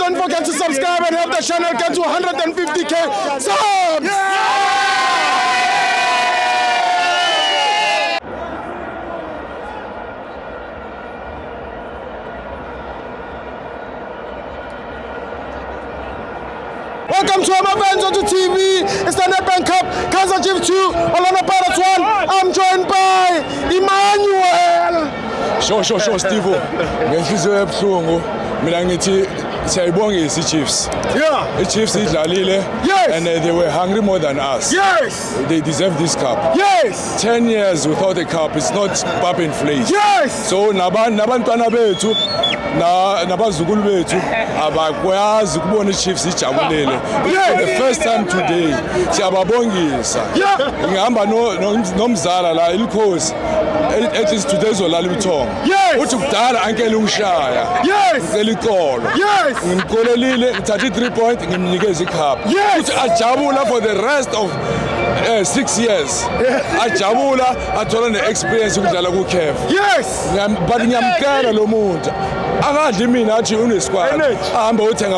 don't forget to subscribe and help the channel get to 150k subs. Welcome to our fans onto TV. It's the Nedbank Cup, Kaizer Chiefs 2, Orlando Pirates 1. I'm joined by Emmanuel. Sure, Steve. Ngenhliziyo ebuhlungu mina ngithi siyayibongisa iChiefs. Yeah. iChiefs idlalile. Yes. And they were hungry more than us. Yes. They deserve this cup. Yes. 10 years without a cup is not pap and flesh. Yes. So nabantwana bethu nabazukulu bethu abakwazi ukubona iChiefs ijabulele. For the first time today siyababongisa. Yeah. Ngihamba nomzala la ilikhosi at least today zolala ubuthongo. Yes. Uthi kudala ankele ungishaya. Yes. Ngicela ikolo. Yes. Ngimkolelile ngithatha 3 points ngimnikeza icup. Yes. Uthi ajabula for the rest of 6 years. Ajabula athola ne-experience ukudlala ku-CAF. Yes. But ngiyamkela lo muntu akadli mina athi une-squad ahambe uthenga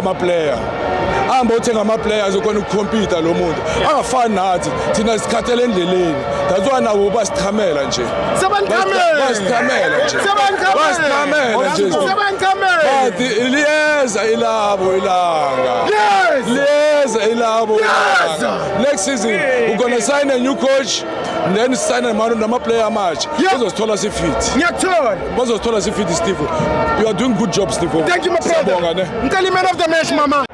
ama-player azokhona ukukompyuta lo muntu angafani nathi thina sikhathele endleleni that's why nabo basithamela nje basithamela nje but liyeza ilabo ilanga liyeza ilabo ilanga next season we're gonna sign a new coach and then sign nama-player amatch bazosithola sifit Steve. You are doing good job, Steve. Thank you, my brother. Man of the match, mama.